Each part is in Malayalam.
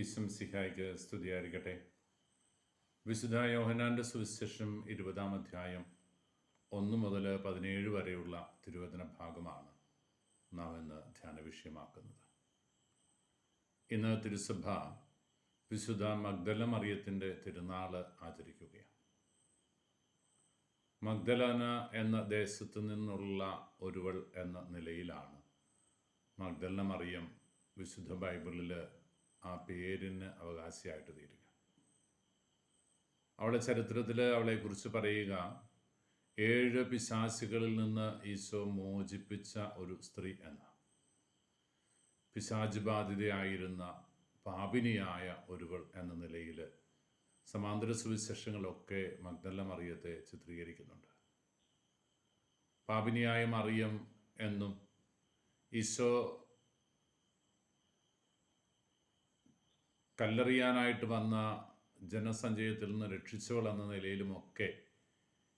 ഈശംസിഹായ്ക്ക് സ്തുതിയായിരിക്കട്ടെ. വിശുദ്ധ യോഹന്നാൻ്റെ സുവിശേഷം 20-ാം അധ്യായം 1 മുതൽ 17 വരെയുള്ള തിരുവചന ഭാഗമാണ് നാം ഇന്ന് ധ്യാന വിഷയമാക്കുന്നത്. ഇന്ന് തിരുസഭ വിശുദ്ധ മഗ്ദല മറിയത്തിൻ്റെ തിരുനാൾ ആചരിക്കുകയാണ്. മഗ്ദലന എന്ന ദേശത്തു നിന്നുള്ള ഒരുവൾ എന്ന നിലയിലാണ് മഗ്ദല മറിയം വിശുദ്ധ ബൈബിളിൽ ആ പേരിന് അവകാശിയായിട്ട് തീരുക. അവളുടെ ചരിത്രത്തിൽ അവളെക്കുറിച്ച് പറയുക, 7 പിശാചുകളിൽ നിന്ന് ഈശോ മോചിപ്പിച്ച ഒരു സ്ത്രീ എന്ന, പിശാച് ബാധിതയായിരുന്ന പാപിനിയായ ഒരുവൾ എന്ന നിലയിൽ സമാന്തര സുവിശേഷങ്ങളൊക്കെ മഗ്ദല മറിയത്തെ ചിത്രീകരിക്കുന്നുണ്ട്. പാപിനിയായ മറിയം എന്നും ഈശോ കല്ലെറിയാനായിട്ട് വന്ന ജനസഞ്ചയത്തിൽ നിന്ന് രക്ഷിച്ചവൾ എന്ന നിലയിലുമൊക്കെ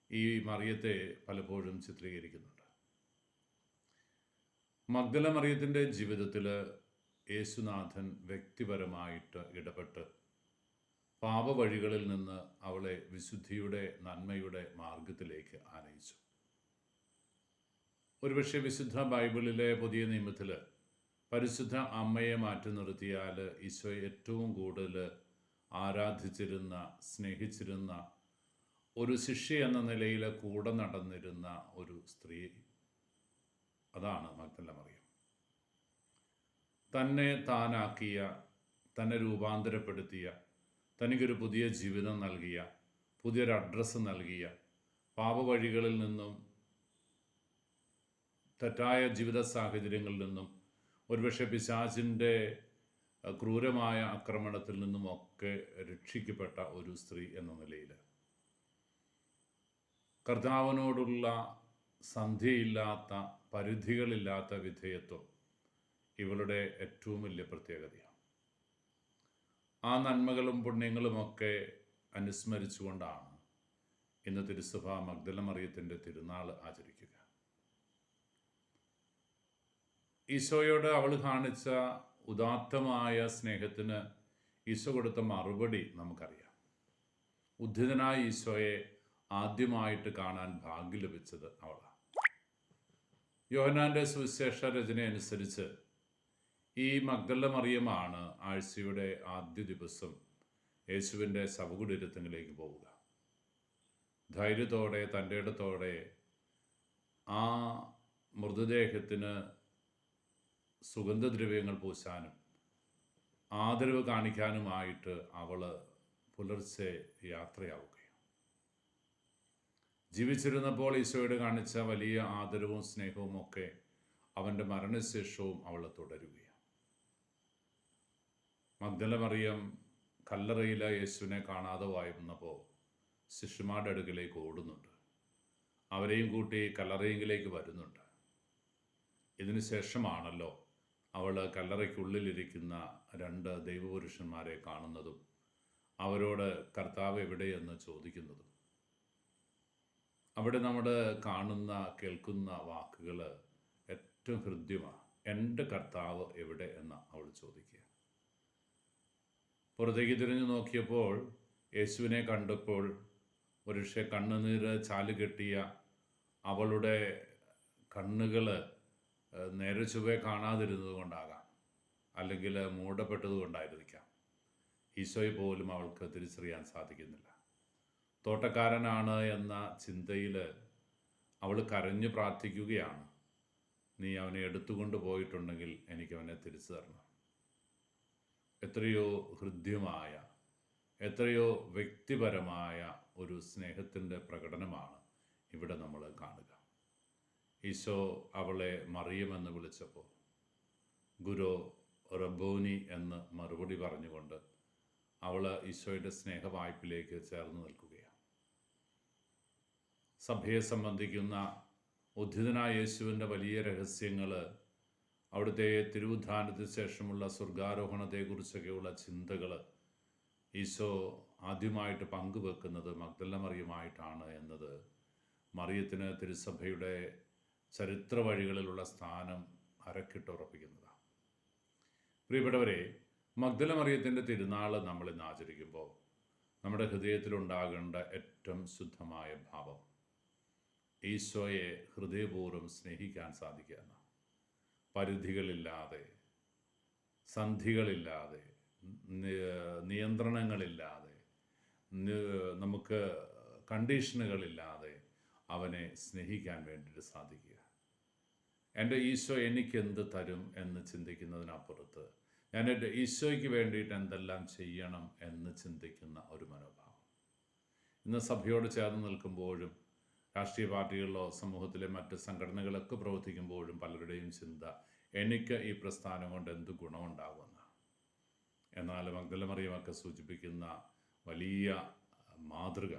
ഈ മറിയത്തെ പലപ്പോഴും ചിത്രീകരിക്കുന്നുണ്ട്. മഗ്ദല മറിയത്തിൻ്റെ ജീവിതത്തിൽ യേശുനാഥൻ വ്യക്തിപരമായിട്ട് ഇടപെട്ട് പാപവഴികളിൽ നിന്ന് അവളെ വിശുദ്ധിയുടെ നന്മയുടെ മാർഗത്തിലേക്ക് ആനയിച്ചു. ഒരുപക്ഷെ വിശുദ്ധ ബൈബിളിലെ പുതിയ നിയമത്തിൽ പരിശുദ്ധ അമ്മയെ മാറ്റി നിർത്തിയാൽ ഈശോയെ ഏറ്റവും കൂടുതൽ ആരാധിച്ചിരുന്ന, സ്നേഹിച്ചിരുന്ന ഒരു ശിഷ്യ എന്ന നിലയിൽ കൂടെ നടന്നിരുന്ന ഒരു സ്ത്രീ, അതാണ് മഗ്ദല മറിയം. തന്നെ താനാക്കിയ, തന്നെ രൂപാന്തരപ്പെടുത്തിയ, തനിക്കൊരു പുതിയ ജീവിതം നൽകിയ, പുതിയൊരു അഡ്രസ്സ് നൽകിയ, പാപവഴികളിൽ നിന്നും തെറ്റായ ജീവിത സാഹചര്യങ്ങളിൽ നിന്നും ഒരുപക്ഷെ പിശാചിൻ്റെ ക്രൂരമായ ആക്രമണത്തിൽ നിന്നുമൊക്കെ രക്ഷിക്കപ്പെട്ട ഒരു സ്ത്രീ എന്ന നിലയിൽ കർത്താവിനോടുള്ള സന്ധിയില്ലാത്ത, പരിധികളില്ലാത്ത വിധേയത്വം ഇവളുടെ ഏറ്റവും വലിയ പ്രത്യേകതയാണ്. ആ നന്മകളും പുണ്യങ്ങളുമൊക്കെ അനുസ്മരിച്ചുകൊണ്ടാണ് ഇന്ന് തിരുസഭ മഗ്ദല മറിയത്തിൻ്റെ തിരുനാൾ ആചരിക്കുക. ഈശോയോട് അവൾ കാണിച്ച ഉദാത്തമായ സ്നേഹത്തിന് ഈശോ കൊടുത്ത മറുപടി നമുക്കറിയാം. ഉദ്ധിതനായ ഈശോയെ ആദ്യമായിട്ട് കാണാൻ ഭാഗ്യം ലഭിച്ചത് അവളാണ്. യോഹന്നാൻ്റെ സുവിശേഷ രചനയനുസരിച്ച് ഈ മഗ്ദല മറിയമാണ് ആഴ്ചയുടെ ആദ്യ ദിവസം യേശുവിൻ്റെ ശവകുടീരത്തിലേക്ക് പോവുക. ധൈര്യത്തോടെ, തൻ്റെ ഇടത്തോടെ ആ മൃതദേഹത്തിന് സുഗന്ധദ്രവ്യങ്ങൾ പൂശാനും ആദരവ് കാണിക്കാനുമായിട്ട് അവൾ പുലർച്ചെ യാത്രയാവുകയാണ്. ജീവിച്ചിരുന്നപ്പോൾ ഈശോയോട് കാണിച്ച വലിയ ആദരവും സ്നേഹവും ഒക്കെ അവൻ്റെ മരണശേഷവും അവൾ തുടരുകയാണ്. മഗ്ദല മറിയം കല്ലറയിലെ യേശുവിനെ കാണാതെ വായുന്നപ്പോൾ ശിഷ്യന്മാരുടെ അടുക്കിലേക്ക് ഓടുന്നുണ്ട്. അവരെയും കൂട്ടി കല്ലറയിലേക്ക് വരുന്നുണ്ട്. ഇതിനു ശേഷമാണല്ലോ അവൾ കല്ലറയ്ക്കുള്ളിലിരിക്കുന്ന 2 ദൈവപുരുഷന്മാരെ കാണുന്നതും അവരോട് കർത്താവ് എവിടെയെന്ന് ചോദിക്കുന്നതും. അവിടെ നമ്മൾ കാണുന്ന, കേൾക്കുന്ന വാക്കുകൾ ഏറ്റവും ഹൃദ്യമാണ്. എൻ്റെ കർത്താവ് എവിടെ എന്ന് അവൾ ചോദിക്കുക. പുറത്തേക്ക് തിരിഞ്ഞു നോക്കിയപ്പോൾ യേശുവിനെ കണ്ടപ്പോൾ ഒരുപക്ഷെ കണ്ണുനീര് ചാലുകെട്ടിയ അവളുടെ കണ്ണുകൾ നേരെ ചൊവ്വേ കാണാതിരുന്നത് കൊണ്ടാകാം, അല്ലെങ്കിൽ മൂടപ്പെട്ടത് കൊണ്ടായിരിക്കാം, ഈശോയെ പോലും അവൾക്ക് തിരിച്ചറിയാൻ സാധിക്കുന്നില്ല. തോട്ടക്കാരനാണ് എന്ന ചിന്തയിൽ അവൾ കരഞ്ഞു പ്രാർത്ഥിക്കുകയാണ്, നീ അവനെ എടുത്തുകൊണ്ട് പോയിട്ടുണ്ടെങ്കിൽ എനിക്കവനെ തിരിച്ചു തരണം. എത്രയോ ഹൃദ്യമായ, എത്രയോ വ്യക്തിപരമായ ഒരു സ്നേഹത്തിൻ്റെ പ്രകടനമാണ് ഇവിടെ നമ്മൾ കാണുക. ഈശോ അവളെ മറിയമെന്ന് വിളിച്ചപ്പോൾ ഗുരു റബ്ബോനി എന്ന് മറുപടി പറഞ്ഞുകൊണ്ട് അവൾ ഈശോയുടെ സ്നേഹവായ്പിലേക്ക് ചേർന്ന് നിൽക്കുകയാണ്. സഭയെ സംബന്ധിക്കുന്ന ഉദ്ധിതനായ യേശുവിൻ്റെ വലിയ രഹസ്യങ്ങൾ, അവിടുത്തെ തിരുവുദ്ധാനത്തിന് ശേഷമുള്ള സ്വർഗാരോഹണത്തെക്കുറിച്ചൊക്കെയുള്ള ചിന്തകൾ ഈശോ ആദ്യമായിട്ട് പങ്കുവെക്കുന്നത് മഗ്ദല മറിയമായിട്ടാണ് എന്നത് മറിയത്തിന് തിരുസഭയുടെ ചരിത്ര വഴികളിലുള്ള സ്ഥാനം അരക്കിട്ടുറപ്പിക്കുന്നതാണ്. പ്രിയപ്പെട്ടവരെ, മഗ്ദല മറിയത്തിൻ്റെ തിരുനാൾ നമ്മൾ ഇന്ന് ആചരിക്കുമ്പോൾ നമ്മുടെ ഹൃദയത്തിലുണ്ടാകേണ്ട ഏറ്റവും ശുദ്ധമായ ഭാവം ഈശോയെ ഹൃദയപൂർവ്വം സ്നേഹിക്കാൻ സാധിക്കുക എന്ന, പരിധികളില്ലാതെ, സന്ധികളില്ലാതെ, നിയന്ത്രണങ്ങളില്ലാതെ, നമുക്ക് കണ്ടീഷനുകളില്ലാതെ അവനെ സ്നേഹിക്കാൻ വേണ്ടിയിട്ട് സാധിക്കുക. എൻ്റെ ഈശോ എനിക്കെന്ത് തരും എന്ന് ചിന്തിക്കുന്നതിനപ്പുറത്ത് ഞാൻ എൻ്റെ ഈശോയ്ക്ക് വേണ്ടിയിട്ട് എന്തെല്ലാം ചെയ്യണം എന്ന് ചിന്തിക്കുന്ന ഒരു മനോഭാവം. ഇന്ന് സഭയോട് ചേർന്ന് നിൽക്കുമ്പോഴും രാഷ്ട്രീയ പാർട്ടികളിലോ സമൂഹത്തിലെ മറ്റ് സംഘടനകളൊക്കെ പ്രവർത്തിക്കുമ്പോഴും പലരുടെയും ചിന്ത എനിക്ക് ഈ പ്രസ്ഥാനം കൊണ്ട് എന്ത് ഗുണമുണ്ടാകുമെന്ന്. എന്നാൽ മഗ്ദല മറിയമൊക്കെ സൂചിപ്പിക്കുന്ന വലിയ മാതൃക,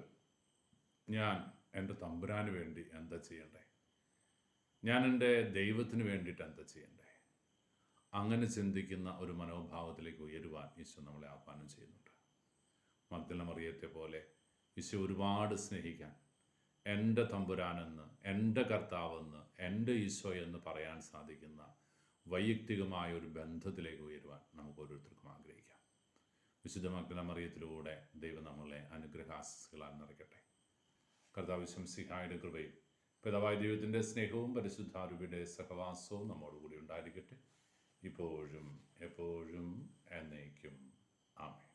ഞാൻ എൻ്റെ തമ്പുരാന് വേണ്ടി എന്താ ചെയ്യണ്ടേ, ഞാൻ എൻ്റെ ദൈവത്തിന് വേണ്ടിയിട്ട് എന്താ ചെയ്യണ്ടേ, അങ്ങനെ ചിന്തിക്കുന്ന ഒരു മനോഭാവത്തിലേക്ക് ഉയരുവാൻ ഈശോ നമ്മളെ ആഹ്വാനം ചെയ്യുന്നുണ്ട്. മഗ്ദല മറിയത്തെ പോലെ ഈശോ ഒരുപാട് സ്നേഹിക്കാൻ, എൻ്റെ തമ്പുരാനെന്ന്, എൻ്റെ കർത്താവെന്ന്, എൻ്റെ ഈശോ എന്ന് പറയാൻ സാധിക്കുന്ന വൈയക്തികമായ ഒരു ബന്ധത്തിലേക്ക് ഉയരുവാൻ നമുക്ക് ഓരോരുത്തർക്കും ആഗ്രഹിക്കാം. വിശുദ്ധ മഗ്ദല മറിയത്തിലൂടെ ദൈവം നമ്മളെ അനുഗ്രഹാശിസുകളാൽ നിറയ്ക്കട്ടെ. കർത്താവ് ശംസിഹായുടെ കൃപയും പിതാവായ ദൈവത്തിൻ്റെ സ്നേഹവും പരിശുദ്ധാരൂപിയുടെ സഹവാസവും നമ്മോടുകൂടി ഉണ്ടായിരിക്കട്ടെ, ഇപ്പോഴും എപ്പോഴും എന്നേക്കും. ആമേൻ.